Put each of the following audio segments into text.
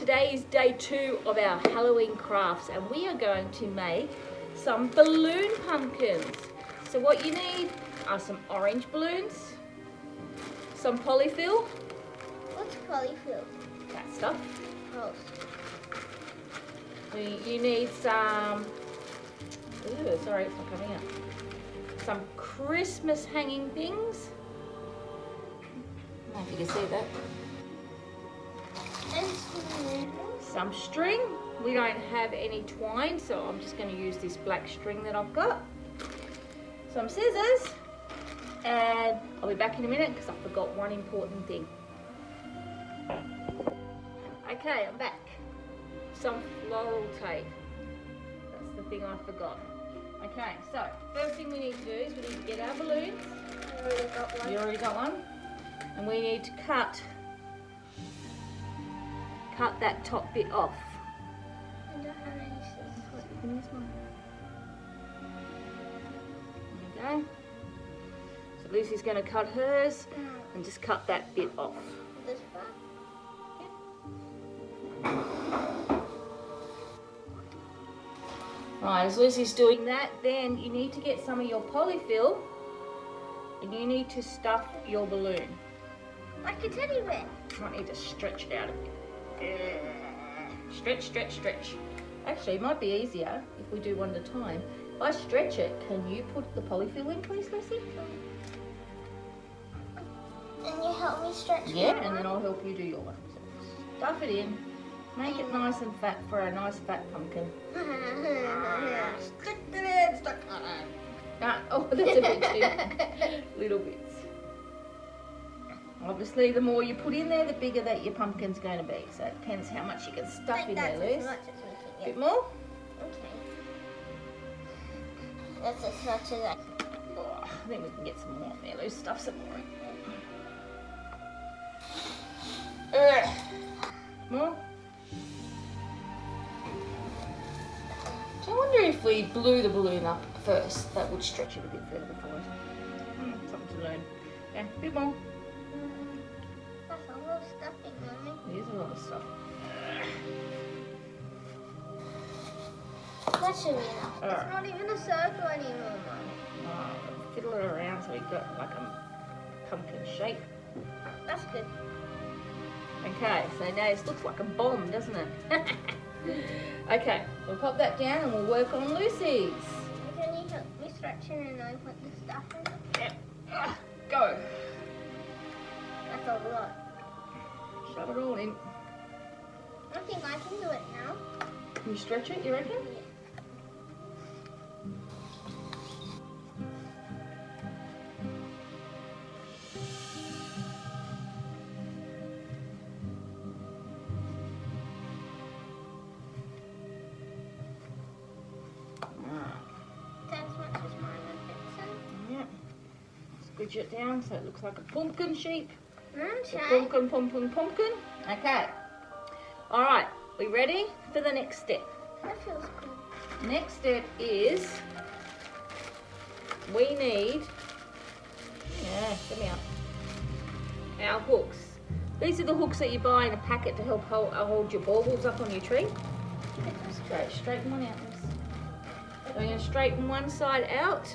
today is day 2 of our Halloween crafts, and we are going to make some balloon pumpkins. So what you need are some orange balloons, some polyfill. What's polyfill? That stuff. Oh. You need some, ooh, sorry, it's not coming out. Some Christmas hanging things. I don't know if you can see that. And some string. We don't have any twine, so I'm just going to use this black string that I've got. Some scissors, and I'll be back in a minute because I forgot one important thing. Okay, I'm back. Some floral tape. That's the thing I forgot. Okay, so first thing we need to do is we need to get our balloons. I already got one. You already got one? And we need to cut that top bit off. I don't have any scissors. You can use mine. There you go. So Lucy's going to cut hers and just cut that bit off. This part? Right, as Lucy's doing that, then you need to get some of your polyfill and you need to stuff your balloon. Like a teddy bear. I need to stretch it out a bit. Stretch, stretch, stretch. Actually, it might be easier if we do one at a time. If I stretch it, can you put the polyfill in, please, Lucy? And you help me stretch Yeah, my and one? then I'll help you do your one. So stuff it in. Make it nice and fat for a nice fat pumpkin. Stick it in, stick it in. Oh, that's a bit too little bits. Obviously, the more you put in there, the bigger that your pumpkin's going to be. So it depends how much you can stuff in there, Liz. As much as we can A get. bit more? Okay. That's as much as I can. Oh, I think we can get some more in there. Liz, stuff some more in. More? So I wonder if we blew the balloon up first, that would stretch it a bit further for us. Something to learn. Yeah, a bit more. That's a lot of stuffing, Mummy. There's a lot of stuff. That should be enough. Alright. It's not even a circle anymore, Mummy. Fiddle it around so we've got like a pumpkin shape. That's good. Okay, so now this looks like a bomb, doesn't it? Okay, we'll pop that down and we'll work on Lucy's. Can you help me stretch it and I put the stuff in it? Yep. Go. That's a lot. Shove it all in. I think I can do it now. Can you stretch it, you reckon? Yeah. That's as much as mine would fit Yep. Squidge it down so it looks like a pumpkin shape. in. Pumpkin, pumpkin, pumpkin. Okay. All right, we ready for the next step? That feels cool. Next step is we need, get me up, our hooks. These are the hooks that you buy in a packet to help hold your baubles up on your tree. Okay, straighten one out. We're going to straighten one side out.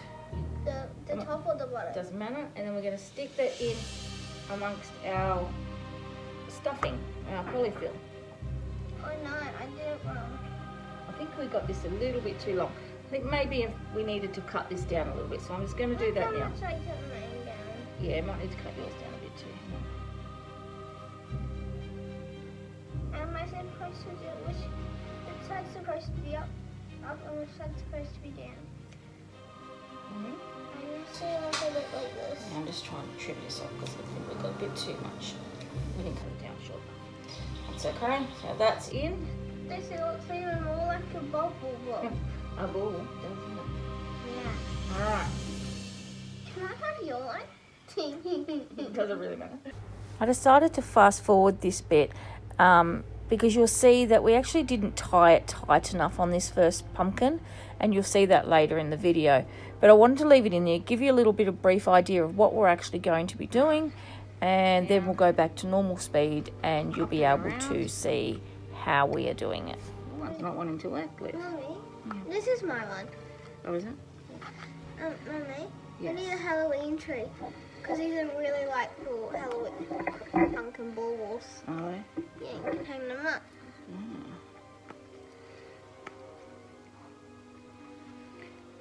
The top or the bottom? Doesn't matter. And then we're going to stick that in amongst our stuffing, our polyfill. Oh no, I did it wrong. I think we got this a little bit too long. I think maybe we needed to cut this down a little bit, so I'm just going to do that now. How much I cut mine down? Yeah, I might need to cut yours down a bit too. Am I supposed to do which side's supposed to be up and which side's supposed to be down? Mm-hmm. I'm just saying I did it like this. I'm just trying to trim this off because I think we've got a bit too much. We can cut it down short. That's okay. So that's in. This looks even more like a bubble block. A ball, doesn't it? Yeah. All right. Can I have your one? It doesn't really matter. I decided to fast forward this bit because you'll see that we actually didn't tie it tight enough on this first pumpkin, and you'll see that later in the video. But I wanted to leave it in there, give you a little bit of brief idea of what we're actually going to be doing, and then we'll go back to normal speed and you'll be able to see how we are doing it. Oh, it's not wanting to work, Liz. Mummy, this is my one. Oh, is it? Mummy, Yes. I need a Halloween tree. Because these are really like for Halloween pumpkin baubles. Are they? Yeah, you can hang them up.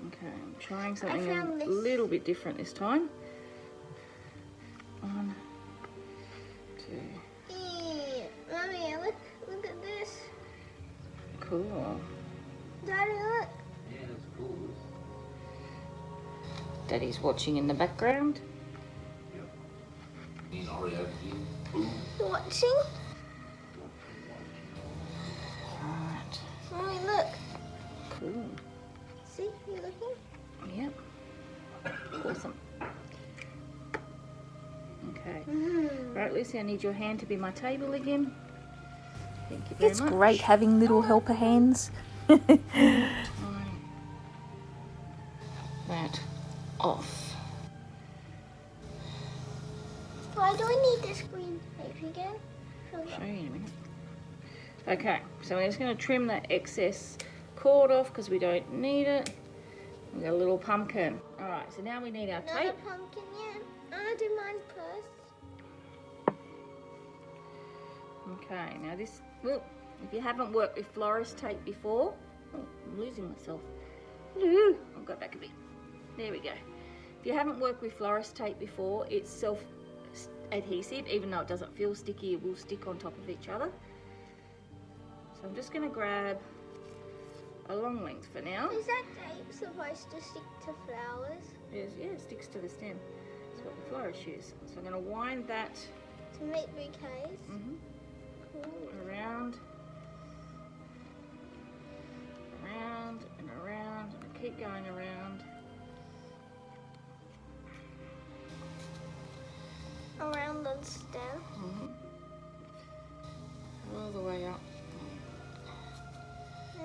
Okay, I'm trying I something found a this. little bit different this time. 1, 2. Mummy, look at this. Cool. Daddy, look. Daddy's watching in the background. Watching? Alright. Mummy, look. Cool. See, you looking? Yep. Awesome. Okay. Right, Lucy, I need your hand to be my table again. Thank you very It's much. great having little helper hands. Tie that off. Why do I need this green tape again? I'll show you in a minute. Okay, so we're just going to trim that excess cord off because we don't need it. We've got a little pumpkin. Alright, so now we need our Not tape. a pumpkin yet. I'm gonna do mine first. Okay, now this, well, if you haven't worked with florist tape before, oh, I'm losing myself. Hello, I'll go back a bit. There we go. If you haven't worked with florist tape before, it's self-adhesive, even though it doesn't feel sticky, it will stick on top of each other. So I'm just going to grab a long length for now. Is that tape supposed to stick to flowers? Yeah, it sticks to the stem. That's what the florists use. So I'm going to wind that To make bouquets? Cool. around, and around, and keep going around. Around the stem? All the way up.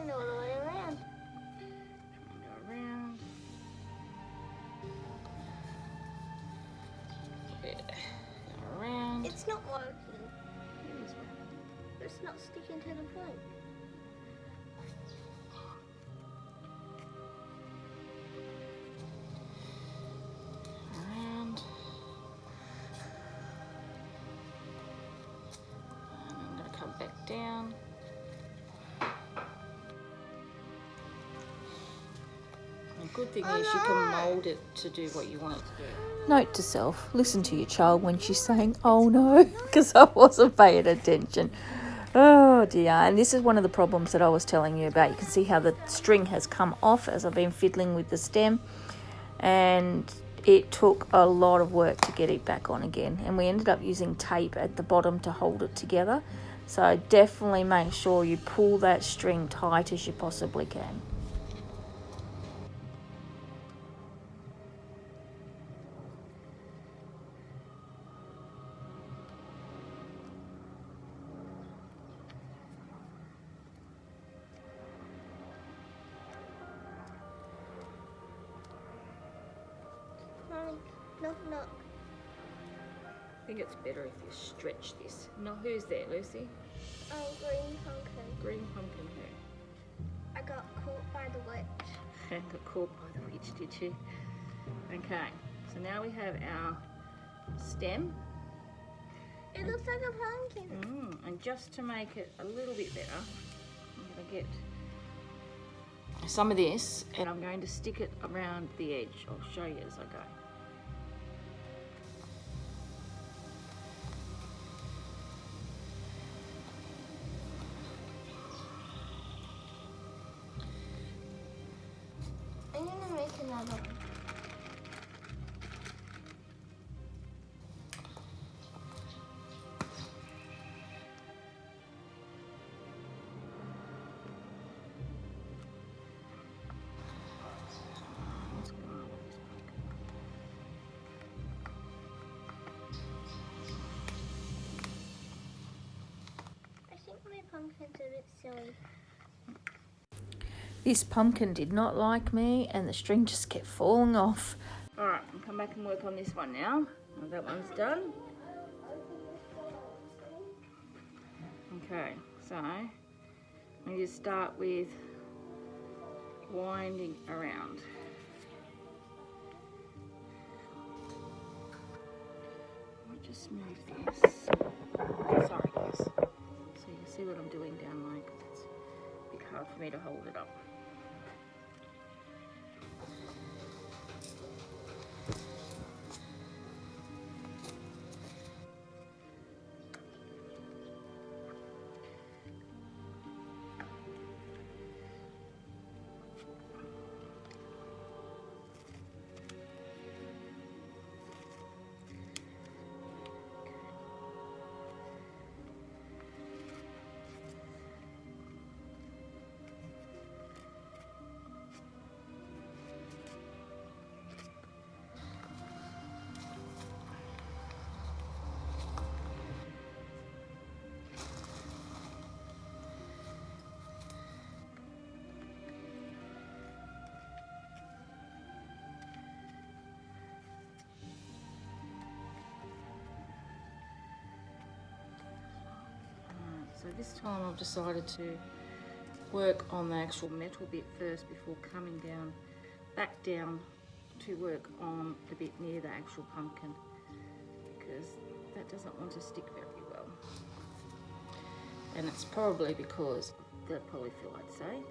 And all the way around. Go around. Yeah. Go around. It's not working. It is working. It's not sticking to the point. Around. And I'm going to come back down. The good thing is you can mould it to do what you want it to do. Note to self, listen to your child when she's saying, oh no, because I wasn't paying attention. Oh dear. And this is one of the problems that I was telling you about. You can see how the string has come off as I've been fiddling with the stem. And it took a lot of work to get it back on again. And we ended up using tape at the bottom to hold it together. So definitely make sure you pull that string tight as you possibly can. Mommy, knock knock. I think it's better if you stretch this. No, who's there, Lucy? Green pumpkin. Green pumpkin who? I got caught by the witch. Got caught by the witch, did you? Okay, so now we have our stem. It looks like a pumpkin. And just to make it a little bit better, I'm going to get some of this and I'm going to stick it around the edge. I'll show you as I go. I'm gonna make another one. What's going on with this pumpkin? I think my pumpkin's a bit silly. This pumpkin did not like me and the string just kept falling off. Alright, I'll come back and work on this one now. Now that one's done. Okay, so And you start with winding around. I'll just move this. Sorry guys. So you can see what I'm doing down low because it's a bit hard for me to hold it up. So this time I've decided to work on the actual metal bit first before coming down, back down to work on the bit near the actual pumpkin, because that doesn't want to stick very well. And it's probably because of the polyfill, I'd say.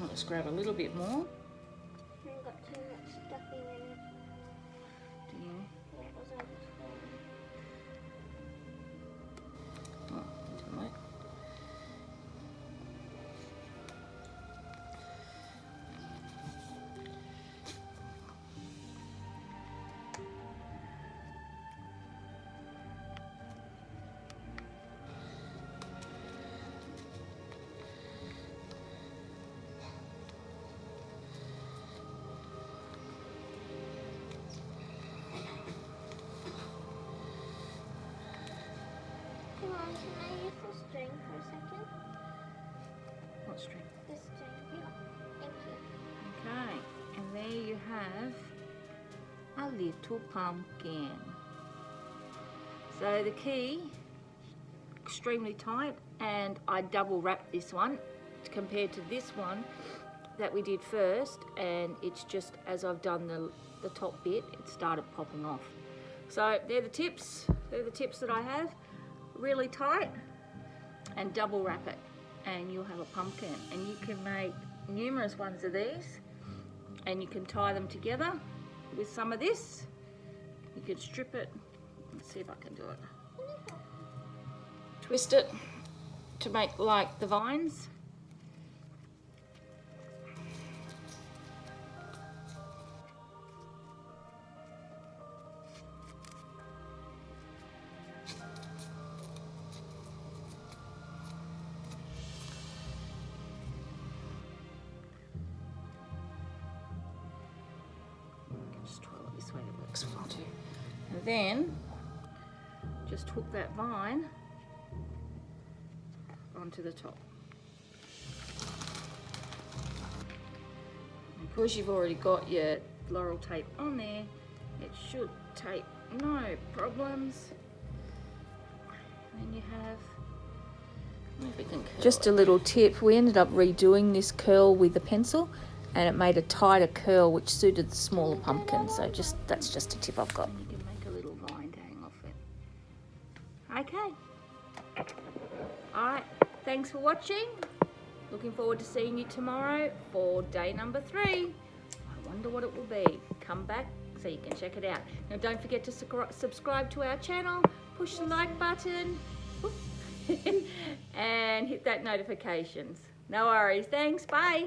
I'll just grab a little bit more. I got too much stuffing in it. Do you? Yeah, it was overflowing. Oh, into my Come on, can I use the string for a second? what string? This string. Yeah. Thank you. Okay, and there you have a little pumpkin. So the key, extremely tight, and I double wrapped this one compared to this one that we did first, and it's just as I've done the top bit, it started popping off. So they're the tips that I have. Really tight and double wrap it, and you'll have a pumpkin. And you can make numerous ones of these, and you can tie them together with some of this. You could strip it. Let's see if I can do it. Twist it to make like the vines. Just twirl it this way, it works well too. And then just hook that vine onto the top. Because you've already got your floral tape on there, it should tape no problems. And then you have, Just a little tip, we ended up redoing this curl with a pencil and it made a tighter curl which suited the smaller pumpkin. So that's just a tip I've got. You can make a little vine to hang off it. Okay. Alright, thanks for watching. Looking forward to seeing you tomorrow for day number 3. I wonder what it will be. Come back so you can check it out. Now don't forget to subscribe to our channel, push the like button, and hit that notifications. No worries, thanks, bye.